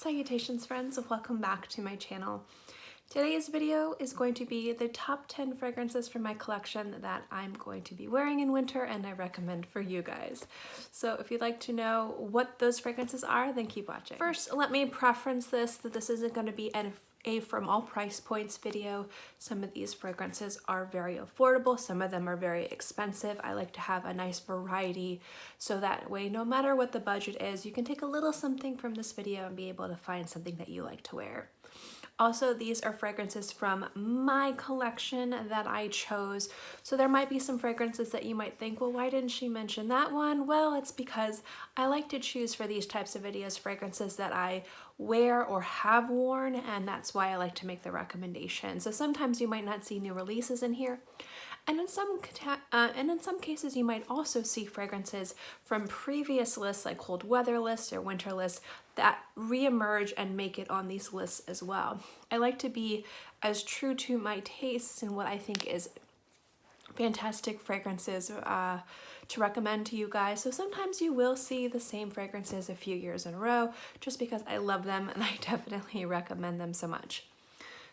Salutations friends, welcome back to my channel. Today's video is going to be the top 10 fragrances from my collection that I'm going to be wearing in winter and I recommend for you guys. So if you'd like to know what those fragrances are, then keep watching. First, let me preference that this isn't going to be a from all price points video. Some of these fragrances are very affordable, some of them are very expensive. I like to have a nice variety so that way no matter what the budget is, you can take a little something from this video and be able to find something that you like to wear. Also, these are fragrances from my collection that I chose. So there might be some fragrances that you might think, well, why didn't she mention that one? Well, it's because I like to choose for these types of videos fragrances that I wear or have worn, and that's why I like to make the recommendation. So sometimes you might not see new releases in here. And in some cases, you might also see fragrances from previous lists, like cold weather lists or winter lists, that reemerge and make it on these lists as well. I like to be as true to my tastes and what I think is fantastic fragrances to recommend to you guys. So sometimes you will see the same fragrances a few years in a row, just because I love them and I definitely recommend them so much.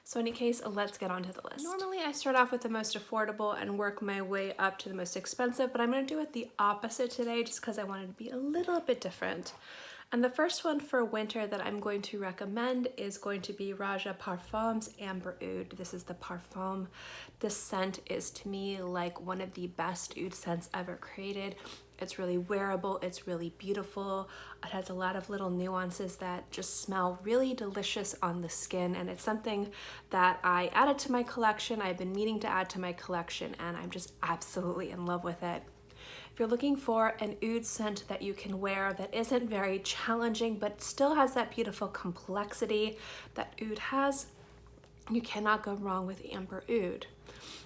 So in any case, let's get on to the list. Normally I start off with the most affordable and work my way up to the most expensive, but I'm going to do it the opposite today just because I wanted to be a little bit different. And the first one for winter that I'm going to recommend is going to be Roja Parfums Amber Oud. This is the Parfum. This scent is to me like one of the best oud scents ever created. It's really wearable, it's really beautiful. It has a lot of little nuances that just smell really delicious on the skin, and it's something that I added to my collection. I've been meaning to add to my collection and I'm just absolutely in love with it. If you're looking for an oud scent that you can wear that isn't very challenging but still has that beautiful complexity that oud has, you cannot go wrong with Amber Oud.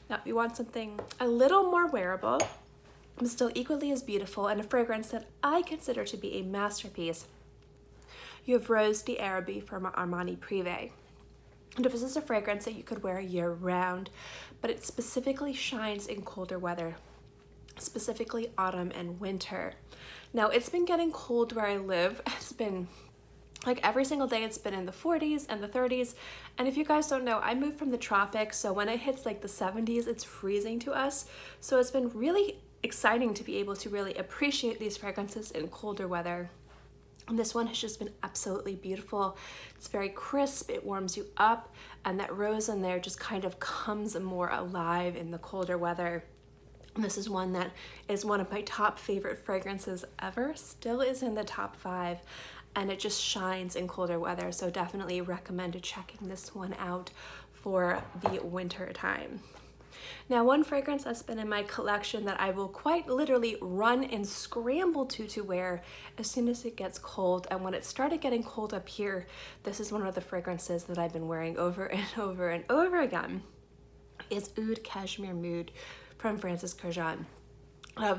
Now if you want something a little more wearable, but still equally as beautiful, and a fragrance that I consider to be a masterpiece, you have Rose d'Araby from Armani Prive. And this is a fragrance that you could wear year round, but it specifically shines in colder weather, specifically autumn and winter. Now it's been getting cold where I live. It's been like every single day it's been in the 40s and the 30s. And if you guys don't know, I moved from the tropics, so when it hits like the 70s, it's freezing to us. So it's been really exciting to be able to really appreciate these fragrances in colder weather. And this one has just been absolutely beautiful. It's very crisp, it warms you up, and that rose in there just kind of comes more alive in the colder weather. And this is one that is one of my top favorite fragrances ever, still is in the top 5, and it just shines in colder weather. So definitely recommend checking this one out for the winter time. Now, one fragrance that's been in my collection that I will quite literally run and scramble to wear as soon as it gets cold, and when it started getting cold up here, this is one of the fragrances that I've been wearing over and over and over again, is Oud Cashmere Mood from Kurkdjian.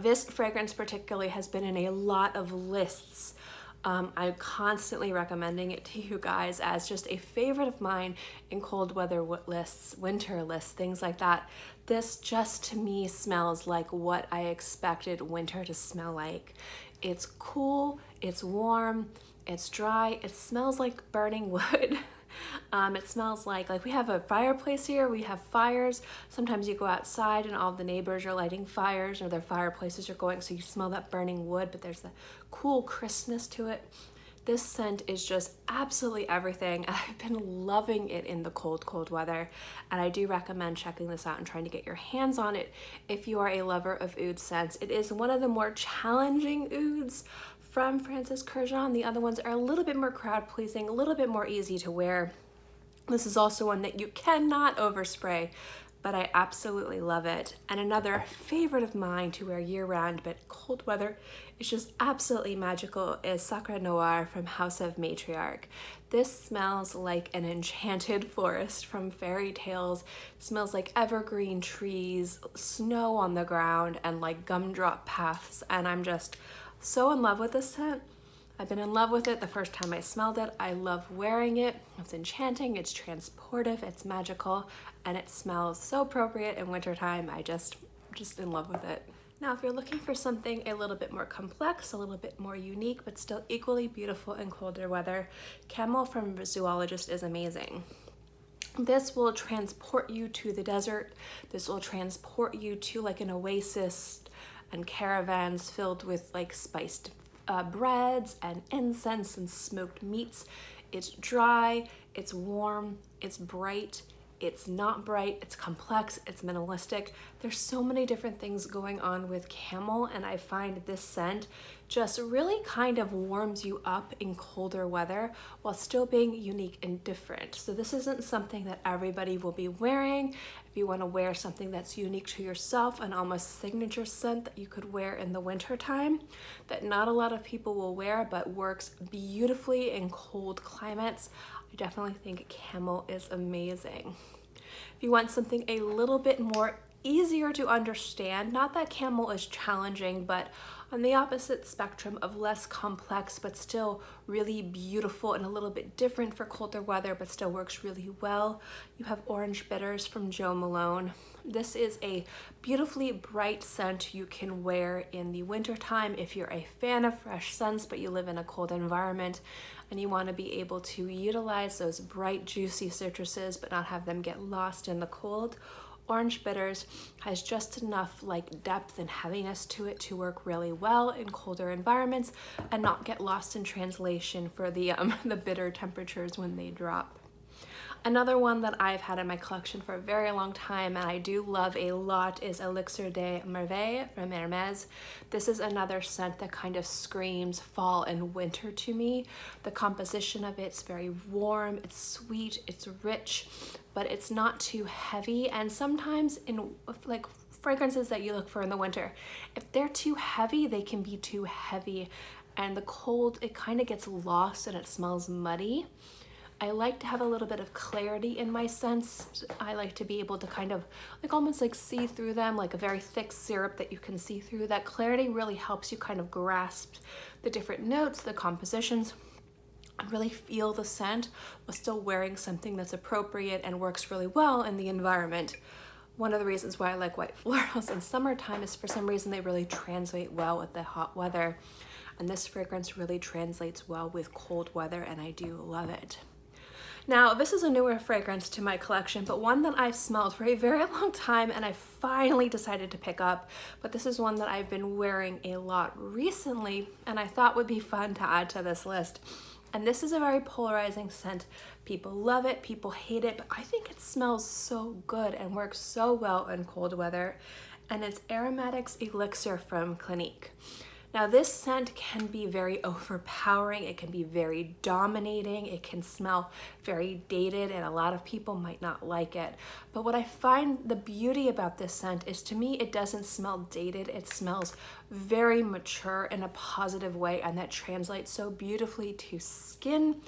This fragrance particularly has been in a lot of lists. I'm constantly recommending it to you guys as just a favorite of mine in cold weather lists, winter lists, things like that. This just to me smells like what I expected winter to smell like. It's cool, it's warm, it's dry, it smells like burning wood. It smells like we have a fireplace here, we have fires. Sometimes you go outside and all the neighbors are lighting fires or their fireplaces are going, so you smell that burning wood, but there's the cool crispness to it. This scent is just absolutely everything. I've been loving it in the cold weather, and I do recommend checking this out and trying to get your hands on it if you are a lover of oud scents. It is one of the more challenging ouds from Kurkdjian. The other ones are a little bit more crowd pleasing, a little bit more easy to wear. This is also one that you cannot overspray, but I absolutely love it. And another favorite of mine to wear year round, but cold weather is just absolutely magical, is Sacre Noir from House of Matriarch. This smells like an enchanted forest from fairy tales. It smells like evergreen trees, snow on the ground, and like gumdrop paths. And I'm just so in love with this scent. I've been in love with it the first time I smelled it. I love wearing it. It's enchanting, it's transportive, it's magical, and it smells so appropriate in wintertime. I'm just in love with it. Now, if you're looking for something a little bit more complex, a little bit more unique, but still equally beautiful in colder weather, Camel from Zoologist is amazing. This will transport you to the desert. This will transport you to like an oasis and caravans filled with like spiced breads and incense and smoked meats. It's dry, it's warm, it's bright, it's not bright, it's complex, it's minimalistic. There's so many different things going on with Camel, and I find this scent just really kind of warms you up in colder weather while still being unique and different. So this isn't something that everybody will be wearing. If you want to wear something that's unique to yourself, an almost signature scent that you could wear in the winter time that not a lot of people will wear but works beautifully in cold climates, I definitely think Camel is amazing. If you want something a little bit more easier to understand, not that Camel is challenging, but on the opposite spectrum of less complex but still really beautiful and a little bit different for colder weather but still works really well, you have Orange Bitters from Jo Malone. This is a beautifully bright scent you can wear in the winter time if you're a fan of fresh scents but you live in a cold environment and you want to be able to utilize those bright juicy citruses but not have them get lost in the cold. Orange Bitters has just enough like depth and heaviness to it to work really well in colder environments and not get lost in translation for the bitter temperatures when they drop. Another one that I've had in my collection for a very long time and I do love a lot is Elixir de Merveilles from Hermes. This is another scent that kind of screams fall and winter to me. The composition of it's very warm, it's sweet, it's rich, but it's not too heavy. And sometimes in like fragrances that you look for in the winter, if they're too heavy, they can be too heavy. And the cold, it kind of gets lost and it smells muddy. I like to have a little bit of clarity in my scents. I like to be able to kind of like almost like see through them, like a very thick syrup that you can see through. That clarity really helps you kind of grasp the different notes, the compositions, and really feel the scent while still wearing something that's appropriate and works really well in the environment. One of the reasons why I like white florals in summertime is for some reason they really translate well with the hot weather. And this fragrance really translates well with cold weather and I do love it. Now, this is a newer fragrance to my collection, but one that I've smelled for a very long time and I finally decided to pick up. But this is one that I've been wearing a lot recently and I thought would be fun to add to this list. And this is a very polarizing scent. People love it, people hate it, but I think it smells so good and works so well in cold weather. And it's Aromatic's Elixir from Clinique. Now this scent can be very overpowering, it can be very dominating, it can smell very dated and a lot of people might not like it. But what I find the beauty about this scent is to me it doesn't smell dated, it smells very mature in a positive way and that translates so beautifully to skin.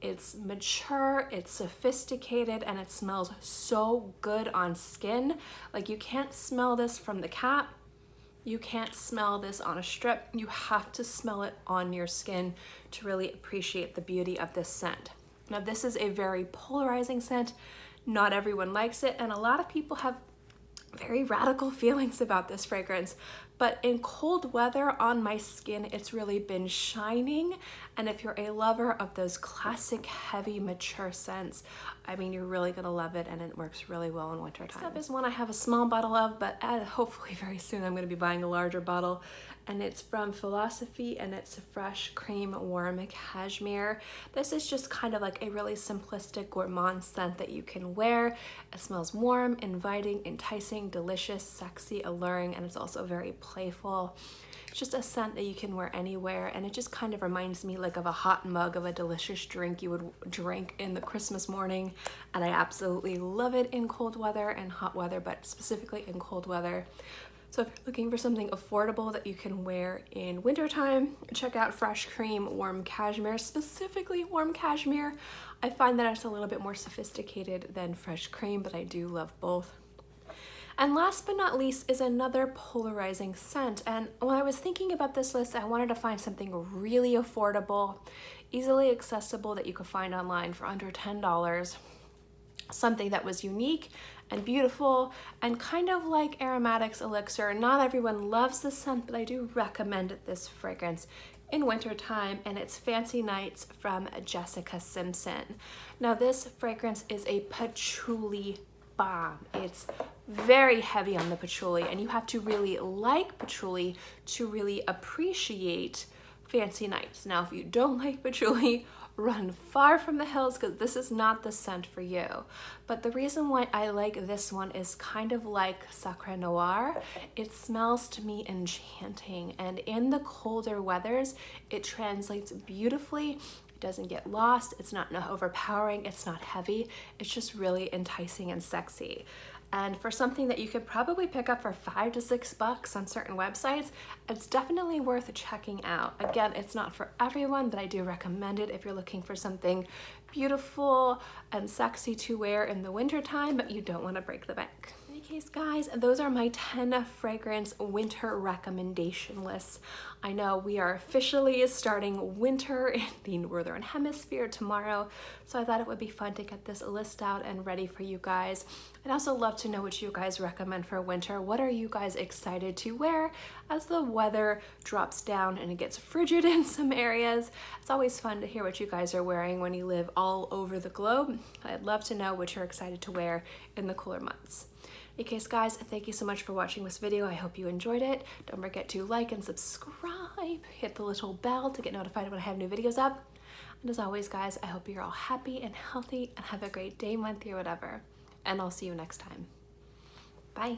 It's mature, it's sophisticated, and it smells so good on skin. Like you can't smell this from the cap. You can't smell this on a strip. You have to smell it on your skin to really appreciate the beauty of this scent. Now this is a very polarizing scent. Not everyone likes it and a lot of people have very radical feelings about this fragrance, but in cold weather on my skin, it's really been shining. And if you're a lover of those classic, heavy, mature scents, I mean, you're really gonna love it and it works really well in winter time. Next up is one I have a small bottle of, but hopefully very soon I'm gonna be buying a larger bottle. And it's from Philosophy and it's a Fresh Cream Warm Cashmere. This is just kind of like a really simplistic gourmand scent that you can wear. It smells warm, inviting, enticing, delicious, sexy, alluring, and it's also very playful. It's just a scent that you can wear anywhere and it just kind of reminds me like of a hot mug of a delicious drink you would drink in the Christmas morning, and I absolutely love it in cold weather and hot weather, but specifically in cold weather. So if you're looking for something affordable that you can wear in wintertime, check out Fresh Cream Warm Cashmere, specifically Warm Cashmere. I find that it's a little bit more sophisticated than Fresh Cream, but I do love both. And last but not least is another polarizing scent. And when I was thinking about this list, I wanted to find something really affordable, easily accessible that you could find online for under $10. something that was unique and beautiful and kind of like Aromatic's Elixir. Not everyone loves this scent, but I do recommend this fragrance in wintertime, and it's Fancy Nights from Jessica Simpson. Now this fragrance is a patchouli bomb. It's very heavy on the patchouli, and you have to really like patchouli to really appreciate Fancy Nights. Now if you don't like patchouli, run far from the hills, because this is not the scent for you. But the reason why I like this one is kind of like Sacre Noir. It smells to me enchanting, and in the colder weathers it translates beautifully. It doesn't get lost, it's not overpowering, it's not heavy, it's just really enticing and sexy. And for something that you could probably pick up for $5 to $6 on certain websites, it's definitely worth checking out. Again, it's not for everyone, but I do recommend it if you're looking for something beautiful and sexy to wear in the wintertime, but you don't want to break the bank. In any case, guys, those are my 10 fragrance winter recommendation lists. I know we are officially starting winter in the Northern Hemisphere tomorrow, so I thought it would be fun to get this list out and ready for you guys. I'd also love to know what you guys recommend for winter. What are you guys excited to wear as the weather drops down and it gets frigid in some areas? It's always fun to hear what you guys are wearing when you live all over the globe. I'd love to know what you're excited to wear in the cooler months. In case, guys, thank you so much for watching this video. I hope you enjoyed it. Don't forget to like and subscribe. Hit the little bell to get notified when I have new videos up. And as always, guys, I hope you're all happy and healthy and have a great day, month, or whatever. And I'll see you next time. Bye.